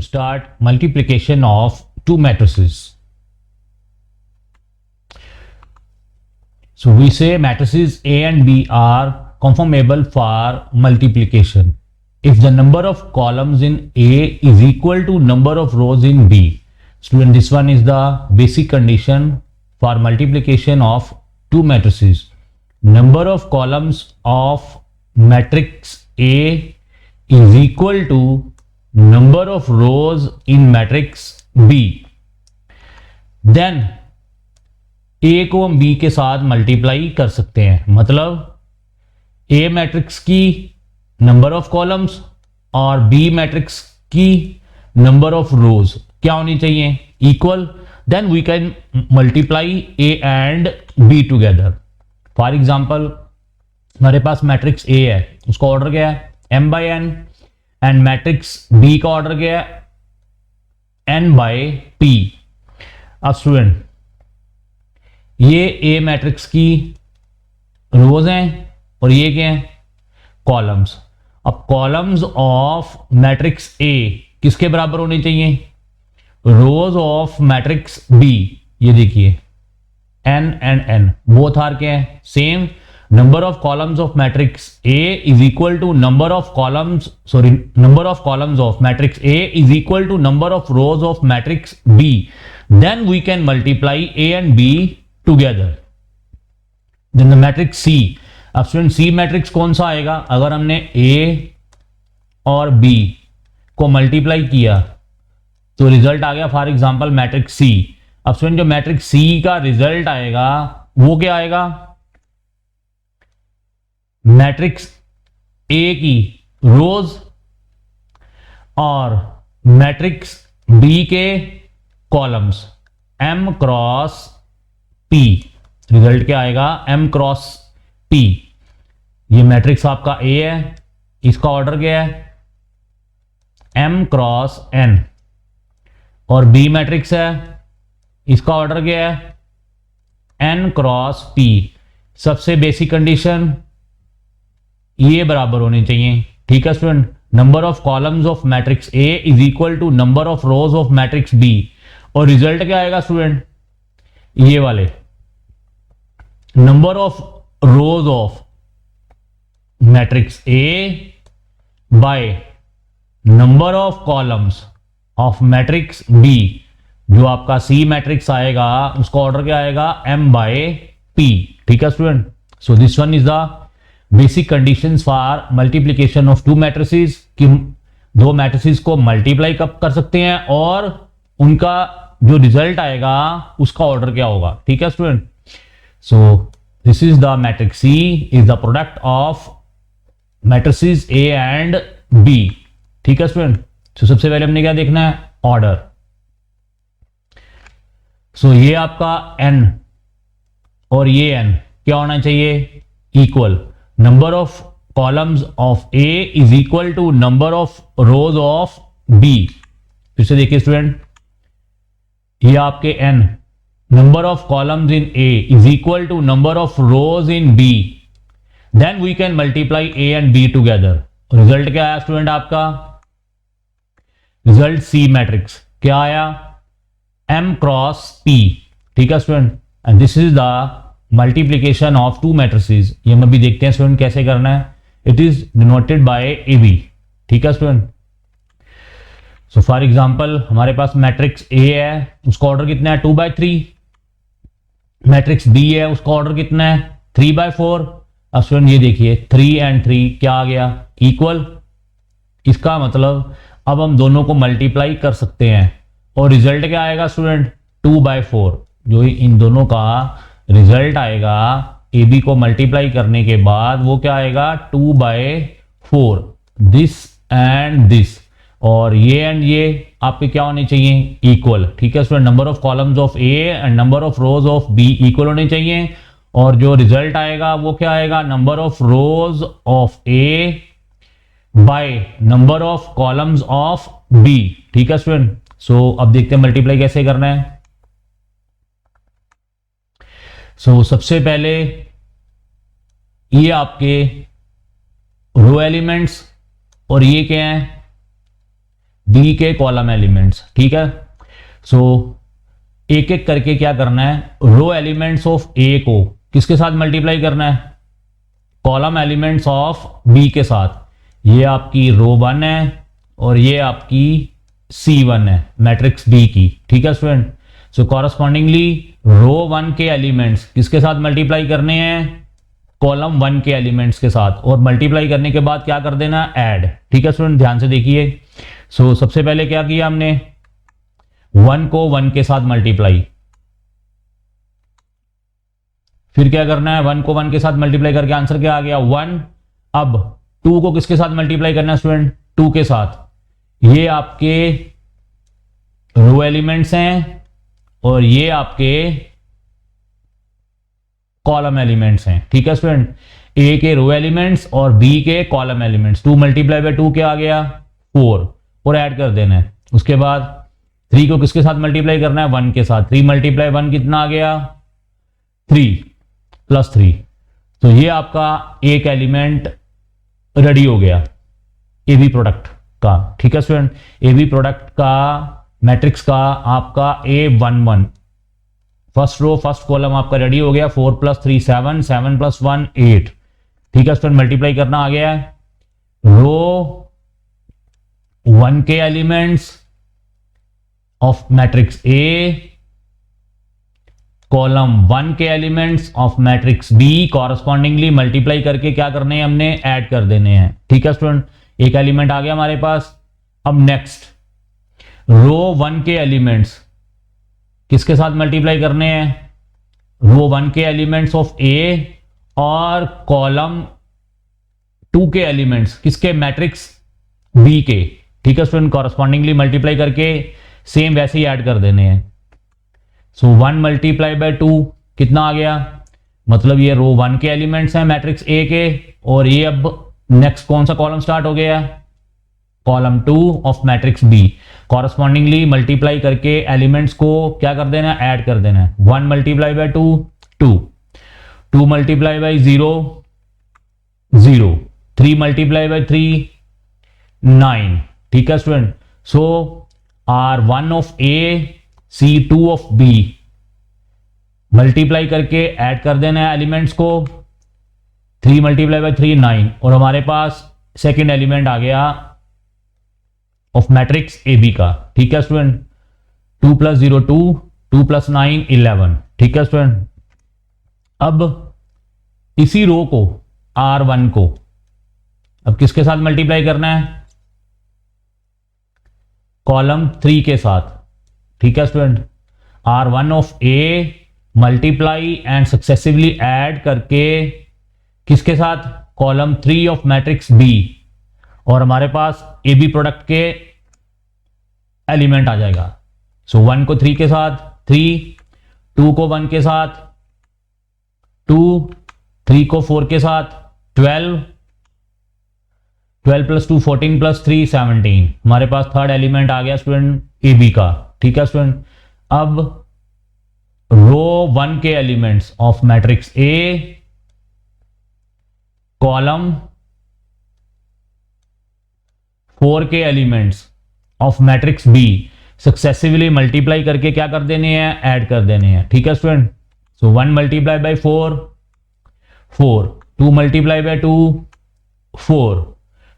start multiplication of two matrices. So we say matrices A and B are conformable for multiplication. If the number of columns in A is equal to number of rows in B. Student, this one is the basic condition for multiplication of two matrices. Number of columns of matrix A is equal to number of rows in matrix B. Then A को हम B के साथ multiply कर सकते हैं. मतलब A matrix की number of columns और B मैट्रिक्स की नंबर ऑफ रोज क्या होनी चाहिए? Equal. Then we can multiply A and B together. For example हमारे पास मैट्रिक्स A है, उसका ऑर्डर क्या है? m/n. एंड मैट्रिक्स B का ऑर्डर क्या है? n/p. अब स्टूडेंट ये A मैट्रिक्स की रोज हैं और ये क्या है? कॉलम्स. अब कॉलम्स ऑफ मैट्रिक्स A किसके बराबर होनी चाहिए? Rows of matrix B. ये देखिए n and n both are क्या है? Same. number of columns of matrix A is equal to number of columns of matrix A is equal to number of rows of matrix B. Then we can multiply A and B together. Then the matrix C. अब student C matrix कौन सा आएगा? अगर हमने A और B को multiply किया तो रिजल्ट आ गया फॉर एग्जांपल मैट्रिक्स C. अब स्टूडेंट जो मैट्रिक्स C का रिजल्ट आएगा वो क्या आएगा? मैट्रिक्स A की रोज और मैट्रिक्स B के columns M cross P. Result क्या आएगा? M cross P. ये मैट्रिक्स आपका A है, इसका ऑर्डर क्या है? M cross N. और B मैट्रिक्स है, इसका ऑर्डर क्या है? N cross P. सबसे बेसिक कंडीशन ये बराबर होनी चाहिए. ठीक है student. Number of columns of matrix A is equal to number of rows of matrix B. और रिजल्ट क्या आएगा स्टूडेंट? ये वाले number of rows of matrix A by number of columns of matrix B. जो आपका C matrix आएगा उसका order क्या आएगा? m/p. ठीक है student. So this one is the basic conditions for multiplication of two matrices. कि दो मैट्रिसेस को मल्टीप्लाई कब कर सकते हैं और उनका जो रिजल्ट आएगा उसका ऑर्डर क्या होगा. ठीक है student. So this is the matrix C is the product of matrices A and B. ठीक है स्टूडेंट. सो सबसे पहले हमने क्या देखना है? ऑर्डर. सो ये आपका n और ये n क्या होना चाहिए? Equal. Number of columns of A is equal to number of rows of B. फिर से देखिए स्टूडेंट, ये आपके n number of columns in A is equal to number of rows in B. Then we can multiply A and B together. Result क्या आया student? आपका result C matrix क्या आया? M cross P. ठीक है student. And this is the multiplication of two matrices. ये हम अभी देखते हैं स्टूडेंट कैसे करना है. It is denoted by AB. ठीक है स्टूडेंट. सो फॉर एग्जांपल हमारे पास मैट्रिक्स A है, उसका ऑर्डर कितना है? 2/3. मैट्रिक्स B है, उसका ऑर्डर कितना है? 3/4. अब स्टूडेंट ये देखिए 3 एंड 3 क्या आ गया? इक्वल. इसका मतलब अब हम दोनों को मल्टीप्लाई कर सकते हैं और रिजल्ट क्या आएगा स्टूडेंट? 2/4. जो इन दोनों का रिजल्ट आएगा AB को मल्टीप्लाई करने के बाद वो क्या आएगा? 2/4. This and this. और ये एंड ये आपके क्या होने चाहिए? इक्वल. ठीक है student. Number of columns of A and number of rows of B equal होने चाहिए. और जो रिजल्ट आएगा वो क्या आएगा? Number of rows of A by number of columns of B. ठीक है स्टूडेंट. सो अब देखते हैं मल्टीप्लाई कैसे करना है. सो सबसे पहले ये आपके रो एलिमेंट्स और ये क्या है? बी के कॉलम एलिमेंट्स। ठीक है, सो एक एक करके क्या करना है, रो एलिमेंट्स ऑफ ए को किसके साथ मल्टीप्लाई करना है, कॉलम एलिमेंट्स ऑफ बी के साथ। ये आपकी रो 1 है और ये आपकी C1 है मैट्रिक्स बी की। ठीक है स्टूडेंट, सो कॉरस्पॉन्डिंगली रो 1 के एलिमेंट्स किसके साथ मल्टीप्लाई करने हैं, कॉलम 1 के एलिमेंट्स के साथ, और मल्टीप्लाई करने के बाद क्या कर देना, ऐड। ठीक है स्टूडेंट, ध्यान से देखिए। सो सबसे पहले क्या किया हमने, 1 को 1 के साथ मल्टीप्लाई, फिर क्या करना है, 1 को 1 के साथ मल्टीप्लाई करके आंसर क्या आ गया 1। अब 2 को किसके साथ मल्टीप्लाई करना है स्टूडेंट, 2 के साथ। ये आपके रो एलिमेंट्स हैं और ये आपके कॉलम एलिमेंट्स हैं। ठीक है स्टूडेंट, ए के रो एलिमेंट्स और बी के कॉलम एलिमेंट्स। 2 मल्टीप्लाई बाय 2 क्या आ गया 4, और ऐड कर देना है। उसके बाद 3 को किसके साथ मल्टीप्लाई करना है, 1 के साथ। 3 मल्टीप्लाई 1 कितना आ गया 3 प्लस 3। तो ये आपका एक एलिमेंट रेडी हो गया एबी प्रोडक्ट का। ठीक है स्टूडेंट, एबी प्रोडक्ट का मैट्रिक्स का आपका A11 first row first column आपका रेडी हो गया। 4 + 3 7, 7 + 1 8। ठीक है स्टूडेंट, मल्टीप्लाई करना आ गया है रो 1 के elements of matrix A, column 1 के elements of matrix B, correspondingly multiply करके क्या करने हैं हमने, ऐड कर देने हैं। ठीक है स्टूडेंट, एक एलिमेंट आ गया हमारे पास। अब नेक्स्ट रो 1 के एलिमेंट्स किसके साथ मल्टीप्लाई करने हैं, रो 1 के एलिमेंट्स ऑफ ए और कॉलम 2 के एलिमेंट्स किसके, मैट्रिक्स बी के। ठीक है स्टूडेंट, कॉरस्पॉन्डिंगली मल्टीप्लाई करके सेम वैसे ही ऐड कर देने हैं। सो 1 मल्टीप्लाई बाय 2 कितना आ गया, मतलब ये रो 1 के एलिमेंट्स हैं मैट्रिक्स ए के, और ये अब नेक्स्ट कौन सा कॉलम स्टार्ट हो गया, column 2 of matrix B. Correspondingly multiply करके एलिमेंट्स को क्या कर देना, ऐड कर देना है। 1 multiply by 2 2, 2 multiply by 0 0, 3 multiply by 3 9। ठीक है student, so R1 of A C2 of B multiply करके ऐड कर देना है एलिमेंट्स को। 3 मल्टीप्लाई बाय 3 9, और हमारे पास सेकेंड एलिमेंट आ गया ऑफ मैट्रिक्स ए बी का। ठीक है स्टूडेंट, 2 + 0 2, 2 + 9 11। ठीक है स्टूडेंट, अब इसी रो को R1 को अब किसके साथ मल्टीप्लाई करना है, कॉलम 3 के साथ। ठीक है student, R1 of A multiply and successively add करके किसके साथ, कॉलम 3 ऑफ मैट्रिक्स बी, और हमारे पास ए बी प्रोडक्ट के एलिमेंट आ जाएगा। सो 1 को 3 के साथ 3, 2 को 1 के साथ 2, 3 को 4 के साथ 12, 12 + 2 14 + 3 17। हमारे पास थर्ड एलिमेंट आ गया स्टूडेंट ए बी का। ठीक है स्टूडेंट, अब रो 1 के elements of matrix A, column 4 के elements of matrix B successively multiply करके क्या कर देने हैं, ऐड कर देने हैं। ठीक है student, so 1 multiply bye 4 4, 2 multiply by 2 4,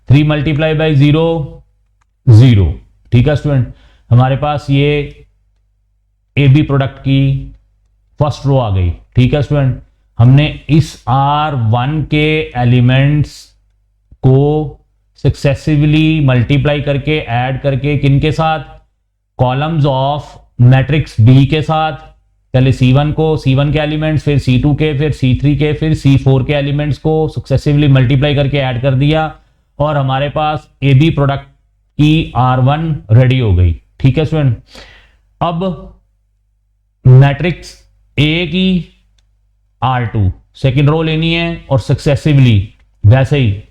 3 multiply by 0 0। ठीक है स्टूडेंट, हमारे पास ये ए बी प्रोडक्ट की फर्स्ट रो आ गई। ठीक है स्टूडेंट, हमने इस R1 के एलिमेंट्स को सक्सेसिवली मल्टीप्लाई करके ऐड करके किनके साथ, कॉलम्स ऑफ मैट्रिक्स बी के साथ। पहले C1 को, C1 के एलिमेंट्स, फिर C2 के, फिर C3 के, फिर C4 के एलिमेंट्स को सक्सेसिवली मल्टीप्लाई करके ऐड कर दिया, और हमारे पास ए बी प्रोडक्ट की R1 रेडी हो गई। ठीक है स्टूडेंट, अब मैट्रिक्स ए की R2 सेकेंड रो लेनी है, और सक्सेसिवली वैसे ही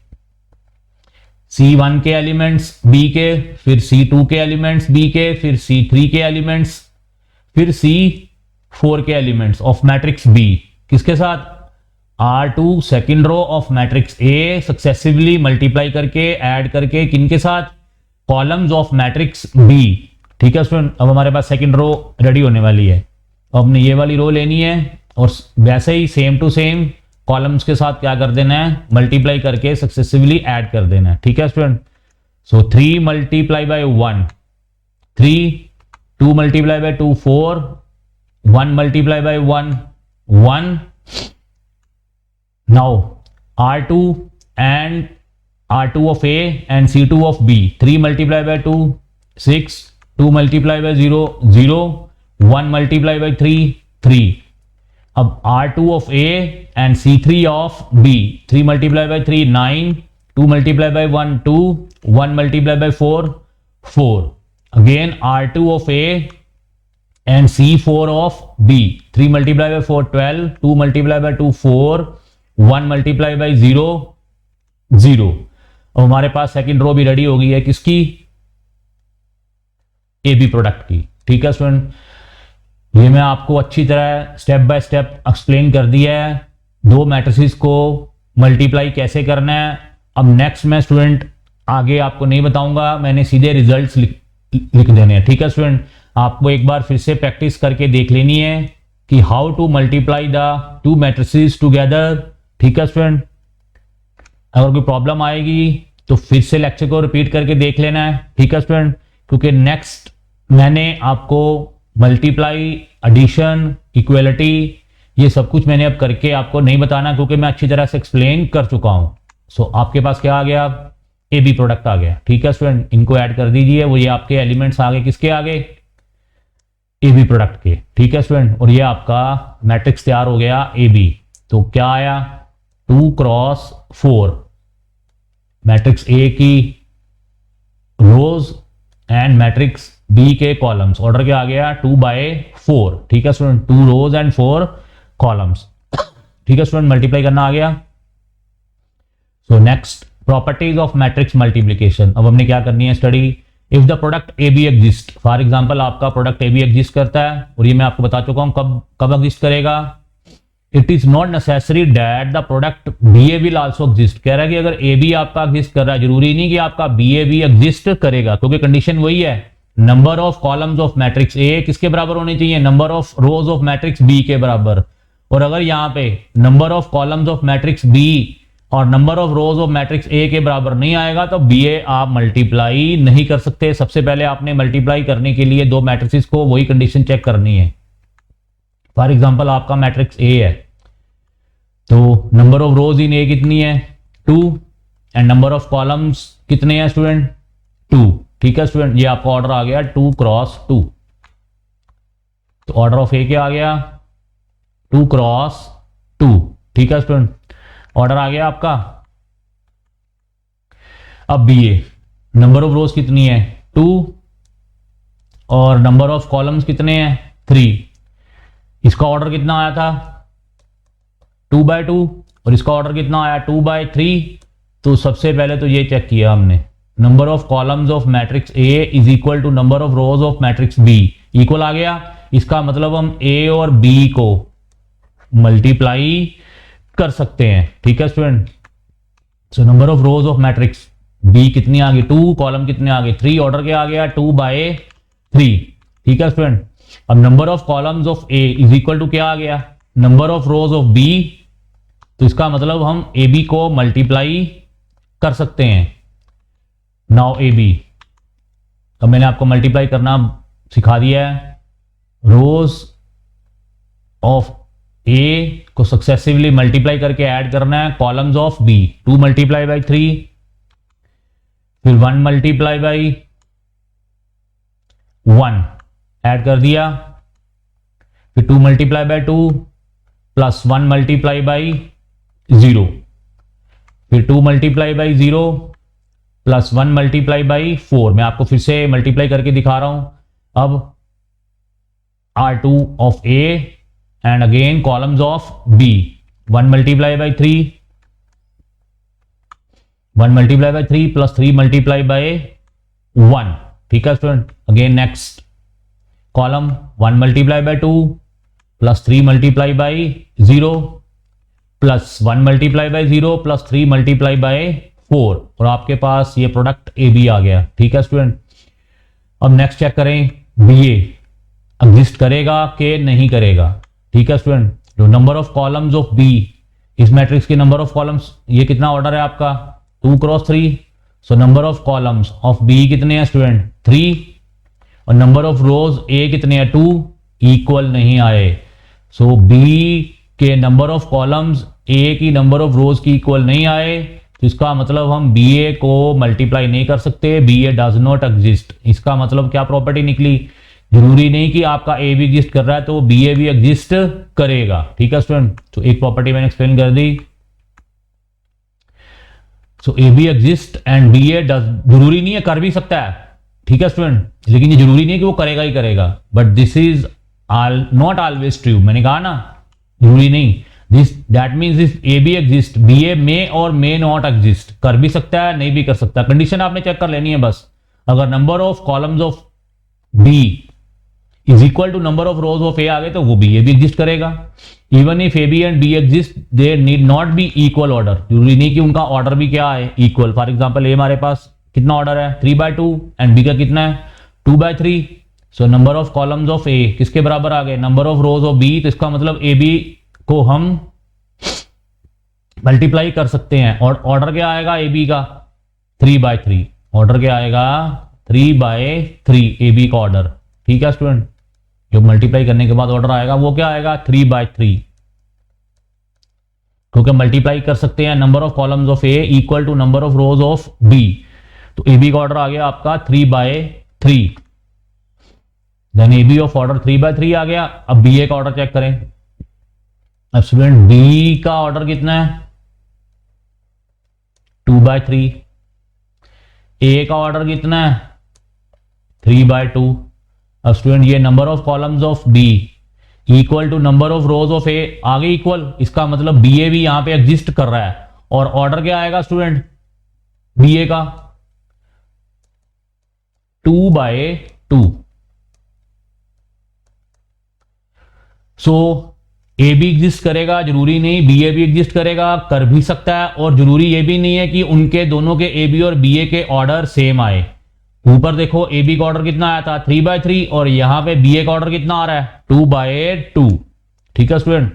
C1 के एलिमेंट्स बी के, फिर C2 के एलिमेंट्स बी के, फिर C3 के एलिमेंट्स, फिर C4 के एलिमेंट्स ऑफ मैट्रिक्स बी किसके साथ, R2 second row of matrix A successively multiply करके ऐड करके किनके साथ, कॉलम्स ऑफ मैट्रिक्स बी। ठीक है स्टूडेंट, अब हमारे पास सेकंड रो रेडी होने वाली है। अब हमने ये वाली रो लेनी है और वैसे ही सेम टू सेम कॉलम्स के साथ क्या कर देना है, मल्टीप्लाई करके सक्सेसिवली ऐड कर देना है। ठीक है student, so 3 multiply bye 1 3, 2 multiply by 2 4, 1 multiply bye 1 1। Now R2 and R2 of A and C2 of B, 3 multiply by 2 6, 2 multiply by 0 0, 1 multiply by 3 3। अब R2 of A and C3 of B, 3 multiply by 3 9, 2 multiply by 1 2, 1 multiply by 4 4। Again R2 of A and C4 of B, 3 multiply by 4 12, 2 multiply by 2 4, 1 multiply by 0 0। अब हमारे पास second row भी ready हो गई है किसकी, A B product की। ठीक है स्टूडेंट, ये मैं आपको अच्छी तरह स्टेप बाय स्टेप एक्सप्लेन कर दिया है, दो मैट्रिसेस को मल्टीप्लाई कैसे करना है। अब नेक्स्ट मैं स्टूडेंट आगे आपको नहीं बताऊंगा, मैंने सीधे रिजल्ट्स लिख देने हैं। ठीक है स्टूडेंट, आपको एक बार फिर से प्रैक्टिस करके देख लेनी है कि how to multiply the two matrices together. ठीक है स्टूडेंट, अगर कोई प्रॉब्लम आएगी तो फिर से लेक्चर को रिपीट करके देख लेना है। ठीक है स्टूडेंट, क्योंकि नेक्स्ट मैंने आपको मल्टीप्लाई, एडिशन, इक्वलिटी ये सब कुछ मैंने अब करके आपको नहीं बताना, क्योंकि मैं अच्छी तरह से एक्सप्लेन कर चुका हूं। सो आपके पास क्या आ गया, ए बी प्रोडक्ट आ गया। ठीक है स्टूडेंट, इनको ऐड कर दीजिए, वो ये आपके एलिमेंट्स आ गए, किसके आ गए, ए बी प्रोडक्ट के। ठीक है स्टूडेंट, और ये आपका मैट्रिक्स तैयार हो गया ए बी। तो क्या आया, 2 क्रॉस 4, मैट्रिक्स ए की रोज एंड मैट्रिक्स बी के कॉलम्स। ऑर्डर क्या आ गया, 2/4। ठीक है स्टूडेंट, 2 रोज एंड 4 कॉलम्स। ठीक है स्टूडेंट, मल्टीप्लाई करना आ गया। So next, properties of matrix multiplication. अब हमने क्या करनी है study, if the product A B exist. For example आपका प्रोडक्ट ए बी एग्जिस्ट करता है, और ये मैं आपको बता चुका हूं कब कब एग्जिस्ट करेगा। It is not necessary that the product B A will also exist. कह रहा है कि अगर ए बी आपका एग्जिस्ट कर रहा है, जरूरी नहीं कि आपका बी ए भी एग्जिस्ट करेगा, क्योंकि कंडीशन वही है, number of columns of matrix A किसके बराबर होने चाहिए, number of rows of matrix B के बराबर। और अगर यहां पे number of columns of matrix B और number of rows of matrix A के बराबर नहीं आएगा, तो बी ए आप मल्टीप्लाई नहीं कर सकते। सबसे पहले आपने मल्टीप्लाई करने के लिए दो मैट्रिक्स को वही कंडीशन चेक करनी है। फॉर एग्जाम्पल आपका मैट्रिक्स ए है, तो नंबर ऑफ रोज इन ए कितनी है, 2, एंड नंबर ऑफ कॉलम्स कितने हैं स्टूडेंट, 2। ठीक है स्टूडेंट, ये आपका ऑर्डर आ गया 2 क्रॉस 2। तो ऑर्डर ऑफ ए क्या आ गया, 2 क्रॉस 2। ठीक है स्टूडेंट, ऑर्डर आ गया आपका। अब B A, number of rows कितनी है, 2, और नंबर ऑफ कॉलम्स कितने हैं, 3। इसका ऑर्डर कितना आया था, 2/2, और इसका ऑर्डर कितना आया, 2/3। तो सबसे पहले तो ये चेक किया हमने, number of columns of matrix A is equal to number of rows of matrix B, equal आ गया। इसका मतलब हम ए और बी को मल्टीप्लाई कर सकते हैं। ठीक है student, so number of rows of matrix B कितनी आ गई, 2, कॉलम कितने आ गए, 3, ऑर्डर क्या आ गया, 2/3। ठीक है स्टूडेंट, अब number of columns of A is equal to क्या आ गया, number of rows of B. तो इसका मतलब हम ए बी को मल्टीप्लाई कर सकते हैं। नाउ ए बी, अब मैंने आपको मल्टीप्लाई करना सिखा दिया है। रोज ऑफ ए को सक्सेसिवली मल्टीप्लाई करके ऐड करना है columns of B. 2 multiply by 3, फिर 1 मल्टीप्लाई बाई 1 ऐड कर दिया, फिर 2 multiply by 2 plus 1 multiply by 0, फिर 2 multiply by 0 plus 1 multiply by 4। मैं आपको फिर से मल्टीप्लाई करके दिखा रहा हूं। अब R2 of A and again columns of B, 1 multiply by 3, 1 multiply by 3 plus 3 multiply by 1। ठीक है student, again next column 1 multiply by 2 plus 3 multiply by 0 plus 1 multiply by 0 plus 3 multiply by 4 और आपके पास ये प्रोडक्ट ए बी आ गया। ठीक है student, अब next check करें बी ए एग्जिस्ट करेगा कि नहीं करेगा। ठीक है स्टूडेंट, जो number of columns of B, इस मैट्रिक्स के नंबर ऑफ कॉलम्स, ये कितना ऑर्डर है आपका 2 cross 3, so number of columns of B कितने हैं स्टूडेंट 3 और नंबर ऑफ रोज ए कितने हैं 2, इक्वल नहीं आए। सो बी के नंबर ऑफ कॉलम्स ए की नंबर ऑफ रोज की इक्वल नहीं आए, तो इसका मतलब हम बी ए को मल्टीप्लाई नहीं कर सकते, B A does not exist. इसका मतलब क्या प्रॉपर्टी निकली, जरूरी नहीं कि आपका ए भी एग्जिस्ट कर रहा है तो बी ए भी एग्जिस्ट करेगा। ठीक है स्टूडेंट, तो एक प्रॉपर्टी मैंने एक्सप्लेन कर दी। So A B exist and B A does, जरूरी नहीं है कर भी सकता है। ठीक है स्टूडेंट, लेकिन ये जरूरी नहीं है कि वो करेगा ही करेगा, but this is not always true. मैंने कहा ना जरूरी नहीं, this that means this A B exist, B A may or may not exist, कर भी सकता है नहीं भी कर सकता। कंडीशन आपने चेक कर लेनी है बस, अगर number of columns of B is equal to number of rows of A आ गए तो वो बी ए भी एग्जिस्ट करेगा। Even if A B and B exist they need not be equal order, जरूरी नहीं कि उनका ऑर्डर भी क्या है इक्वल। फॉर एग्जांपल ए हमारे पास कितना ऑर्डर है 3/2 एंड बी का कितना है 2/3, so number of columns of A किसके बराबर आ गए number of rows of B, तो इसका मतलब ए बी को हम मल्टीप्लाई कर सकते हैं और ऑर्डर क्या आएगा ए बी का 3/3, ऑर्डर क्या आएगा 3/3 ए बी का ऑर्डर। ठीक है स्टूडेंट, जो मल्टीप्लाई करने के बाद ऑर्डर आएगा वो क्या आएगा 3/3, क्योंकि मल्टीप्लाई कर सकते हैं number of columns of A equal to number of rows of B, तो ए बी का ऑर्डर आ गया आपका 3/3, then A B of order 3/3 आ गया। अब बी ए का ऑर्डर चेक करें। अब स्टूडेंट बी का ऑर्डर कितना है 2/3, ए का ऑर्डर कितना है 3/2। अब स्टूडेंट ये number of columns of B equal to number of rows of A आगे इक्वल, इसका मतलब बी ए भी यहां पे एग्जिस्ट कर रहा है और ऑर्डर क्या आएगा स्टूडेंट बी ए का 2/2। सो ए भी एग्जिस्ट करेगा, जरूरी नहीं बी ए भी एग्जिस्ट करेगा, कर भी सकता है, और जरूरी ये भी नहीं है कि उनके दोनों के ए बी और बी ए के ऑर्डर सेम आए। ऊपर देखो ए बी का ऑर्डर कितना आया था 3/3 और यहां पे बी ए का ऑर्डर कितना आ रहा है 2/2। ठीक है स्टूडेंट,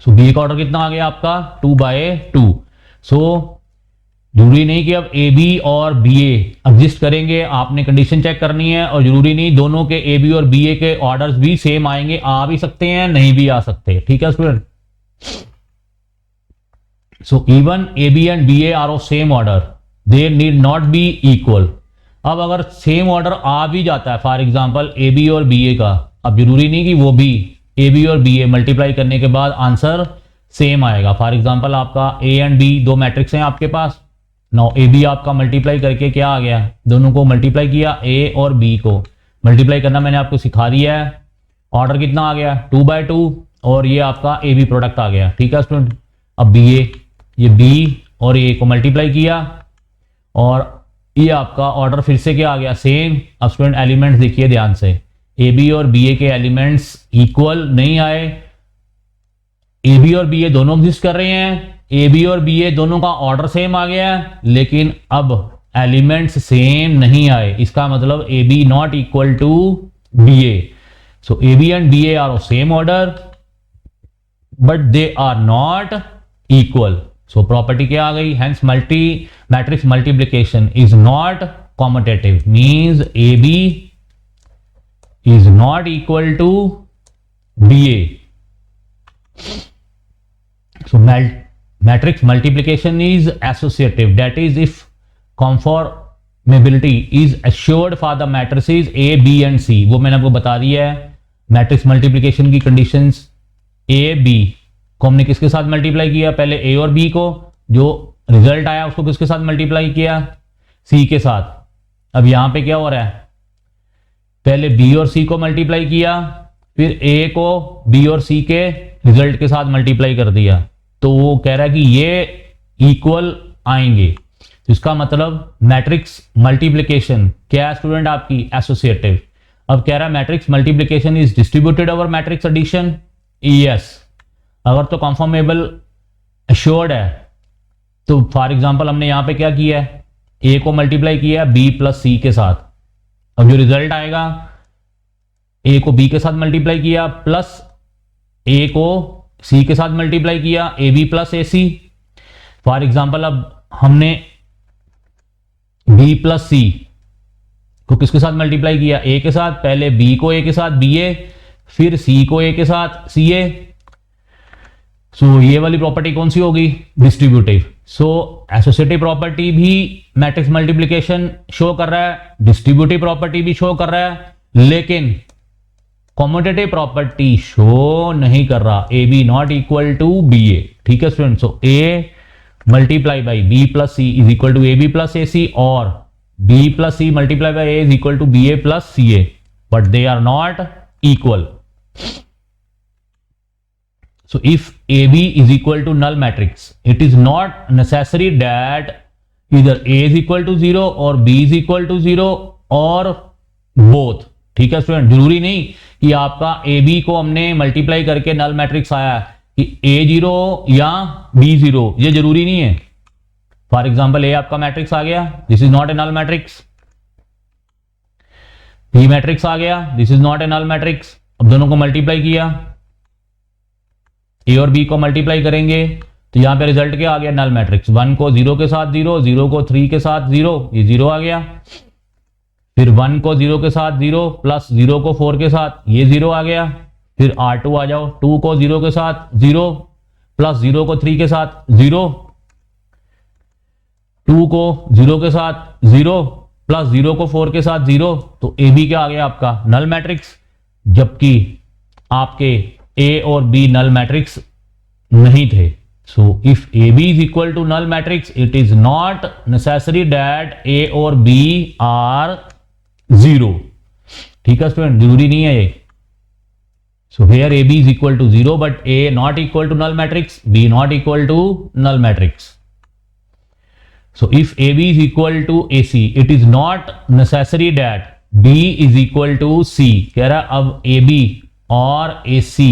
सो बी ए का ऑर्डर कितना आ गया आपका 2/2। सो जरूरी नहीं कि अब ए बी और बी ए एग्जिस्ट करेंगे, आपने कंडीशन चेक करनी है, और जरूरी नहीं दोनों के ए बी और बी ए के ऑर्डर्स भी सेम आएंगे, आ भी सकते हैं नहीं भी आ सकते। ठीक है student, so even A B and B A are of same order, they need not be equal. अब अगर सेम ऑर्डर आ भी जाता है, फॉर एग्जांपल ए बी और बी ए का, अब जरूरी नहीं कि वो भी ए बी और बी ए मल्टीप्लाई करने के बाद आंसर सेम आएगा। फॉर एग्जांपल आपका ए एंड बी दो मैट्रिक्स हैं आपके पास, नाउ ए बी आपका मल्टीप्लाई करके क्या आ गया, दोनों को मल्टीप्लाई किया, ए और बी को मल्टीप्लाई करना मैंने आपको सिखा दिया है। ऑर्डर कितना आ गया 2/2 और ये आपका ए बी प्रोडक्ट आ गया। ठीक है स्टूडेंट, अब बी ए, ये बी और ए को मल्टीप्लाई किया और ये आपका ऑर्डर फिर से क्या आ गया सेम। अब स्टूडेंट एलिमेंट्स देखिए ध्यान से, ए बी और बी ए के एलिमेंट्स इक्वल नहीं आए, ए बी और बी ए दोनों एग्जिस्ट कर रहे हैं, ए बी और बी ए दोनों का ऑर्डर सेम आ गया है, लेकिन अब एलिमेंट्स सेम नहीं आए, इसका मतलब A B not equal to B A. So A B and B A are of same order but they are not equal. So property क्या आ गई, hence matrix multiplication is not commutative, means A B is not equal to B A. So matrix multiplication is associative, that is if conformability is assured for the matrices A, B and C, वो मैंने आपको बता दिया है। Matrix multiplication की conditions A, B को हमने किसके साथ मल्टीप्लाई किया, पहले A और B को, जो रिजल्ट आया उसको किसके साथ मल्टीप्लाई किया C के साथ। अब यहां पे क्या हो रहा है, पहले B और C को मल्टीप्लाई किया, फिर A को B और C के रिजल्ट के साथ मल्टीप्लाई कर दिया, तो वो कह रहा है कि ये इक्वल आएंगे, तो इसका मतलब मैट्रिक्स मल्टीप्लिकेशन क्या है स्टूडेंट आपकी एसोसिएटिव। अब कह रहा है matrix multiplication is distributed over matrix addition, yes. अगर तो कन्फर्मेबल एश्योर्ड है तो फॉर एग्जांपल हमने यहां पे क्या किया है, ए को मल्टीप्लाई किया बी प्लस सी के साथ। अब जो रिजल्ट आएगा, ए को बी के साथ मल्टीप्लाई किया प्लस ए को सी के साथ मल्टीप्लाई किया, A B plus A C. For example अब हमने बी प्लस सी को किसके साथ मल्टीप्लाई किया, ए के साथ। पहले बी को ए के साथ बी ए, फिर सी को ए के साथ सी ए। सो ये वाली प्रॉपर्टी कौन सी होगी, डिस्ट्रीब्यूटिव। सो एसोसिएटिव प्रॉपर्टी भी मैट्रिक्स मल्टीप्लिकेशन शो कर रहा है, डिस्ट्रीब्यूटिव प्रॉपर्टी भी शो कर रहा है, लेकिन कॉम्यूटेटिव प्रॉपर्टी शो नहीं कर रहा। A B not equal to B A, ठीक है student. So A multiply by B plus C is equal to A B plus A C, और B plus C multiply by A is equal to B A plus C A, but they are not equal. So if AB is equal to null matrix, it is not necessary that either A is equal to 0 or B is equal to 0 or both. ठीक है student, जरूरी नहीं कि आपका AB को हमने multiply करके null matrix आया कि A0 या B0, ये जरूरी नहीं है। फॉर एग्जाम्पल A आपका मैट्रिक्स आ गया, this is not a null matrix. B matrix आ गया, this is not a null matrix. अब दोनों को मल्टीप्लाई किया, ए और बी को मल्टीप्लाई करेंगे तो यहां पे रिजल्ट क्या आ गया, नल मैट्रिक्स। 1 को 0 के साथ 0, 0 को 3 के साथ 0, ये 0 आ गया। फिर 1 को 0 के साथ 0 प्लस 0 को 4 के साथ, ये 0 आ गया। फिर R2 आ जाओ, 2 को 0 के साथ 0 प्लस 0 को 3 के साथ 0, 2 को 0 के साथ 0 प्लस 0 को 4 के साथ 0। तो ए बी क्या आ गया आपका, नल मैट्रिक्स, जबकि आपके ए और बी नल मैट्रिक्स नहीं थे। So if A B is equal to null matrix, it is not necessary that A और बी आर 0। ठीक है स्टूडेंट, जरूरी नहीं है ये। So here A B is equal to 0 but A not equal to null matrix, B not equal to null matrix. So if AB is equal to AC, it is not necessary that B is equal to C। कह रहा अब AB और AC,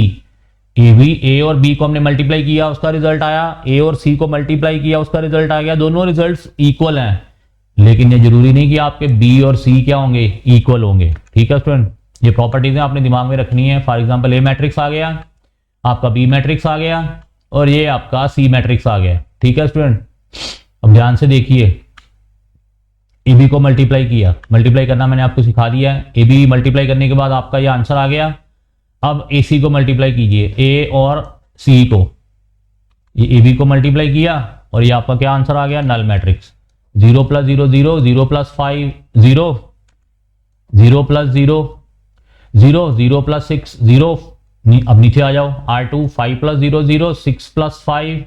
A और B को हमने multiply किया, उसका result आया, A और C को मल्टीप्लाई किया, उसका रिजल्ट आ गया। दोनों रिजल्ट्स इक्वल हैं, लेकिन ये जरूरी नहीं कि आपके B और C क्या होंगे, इक्वल होंगे। ठीक है स्टूडेंट, ये प्रॉपर्टीज आपने दिमाग में रखनी है। फॉर एग्जाम्पल A मैट्रिक्स आ गया, आपका B मैट्रिक्स आ गया, और ये आपका C मैट्रिक्स आ गया। ठीक है स्टूडेंट, अब ध्यान से देखिए, ए बी को मल्टीप्लाई किया, मल्टीप्लाई करना मैंने आपको सिखा दिया है। ए बी मल्टीप्लाई करने के बाद आपका ये आंसर आ गया। अब ए सी को मल्टीप्लाई कीजिए, ए और सी को, ये ए बी को मल्टीप्लाई किया और ये आपका क्या आंसर आ गया, null matrix. 0 plus 0 0, 0 plus 5 0, 0 plus 0 0, 0 plus 6 0। अब नीचे आ जाओ, R2 5 प्लस 0 0, 6 प्लस 5।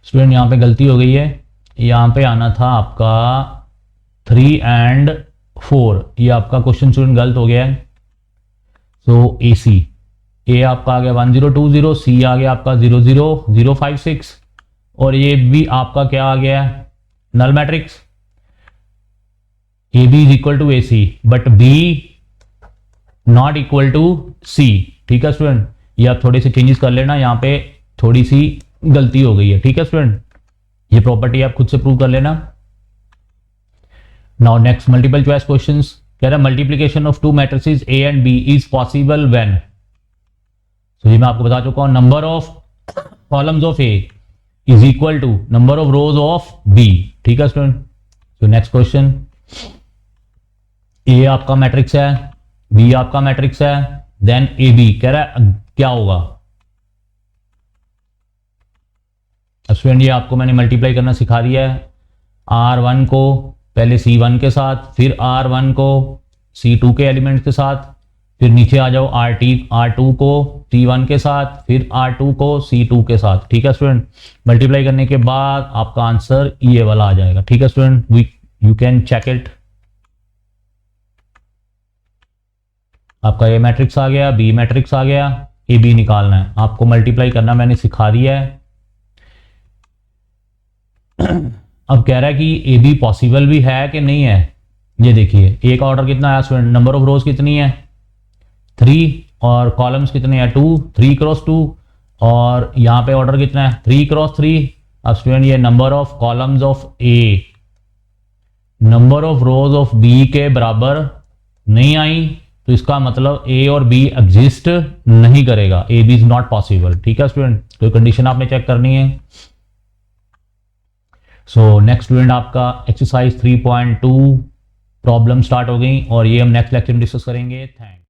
स्टूडेंट यहां पे गलती हो गई है, यहां पे आना था आपका 3 and 4, ये आपका क्वेश्चन स्टूडेंट गलत हो गया है। सो ए सी, ए आपका आ गया 1020, सी आ गया आपका 00056, और ये भी आपका क्या आ गया, null matrix. A B is equal to A C but B not equal to C. ठीक है स्टूडेंट, ये आप थोड़े से चेंजेस कर लेना, यहाँ पे थोड़ी सी गलती हो गई है। ठीक है स्टूडेंट, ये प्रॉपर्टी आप खुद से प्रूव कर लेना। Now next multiple choice questions, कह रहा है multiplication of two matrices A and B is possible when. तो ये मैं आपको बता चुका हूं, number of columns of A is equal to number of rows of B. ठीक है स्टूडेंट, तो नेक्स्ट क्वेश्चन, ए आपका मैट्रिक्स है, बी आपका मैट्रिक्स है, देन ए बी, कह रहा है क्या होगा। स्टूडेंट ये आपको मैंने मल्टीप्लाई करना सिखा दिया है। R1 को पहले C1 के साथ, फिर R1 को C2 के एलिमेंट्स के साथ, फिर नीचे आ जाओ R2 को C1 के साथ, फिर R2 को C2 के साथ। ठीक है स्टूडेंट, मल्टीप्लाई करने के बाद आपका आंसर ये वाला आ जाएगा। ठीक है student, you can check it. आपका ए मैट्रिक्स आ गया, बी मैट्रिक्स आ गया, ए बी निकालना है, आपको मल्टीप्लाई करना मैंने सिखा दिया है। अब कह रहा है कि ए बी पॉसिबल भी है कि नहीं है, ये देखिए एक ऑर्डर कितना आया स्टूडेंट, नंबर ऑफ रोज कितनी है 3 और कॉलम्स कितने हैं 2, 3 क्रॉस 2 और यहाँ पे ऑर्डर कितना है 3 क्रॉस 3। अब स्टूडेंट ये number of columns of A number of rows of B के बराबर नहीं आई, तो इसका मतलब ए और बी एग्जिस्ट नहीं करेगा, A B is not possible. ठीक है स्टूडेंट, तो कंडीशन आपने चेक करनी है। सो नेक्स्ट स्टूडेंट आपका एक्सरसाइज 3.2 प्रॉब्लम स्टार्ट हो गई और ये हम नेक्स्ट लेक्चर में डिस्कस करेंगे। थैंक्स।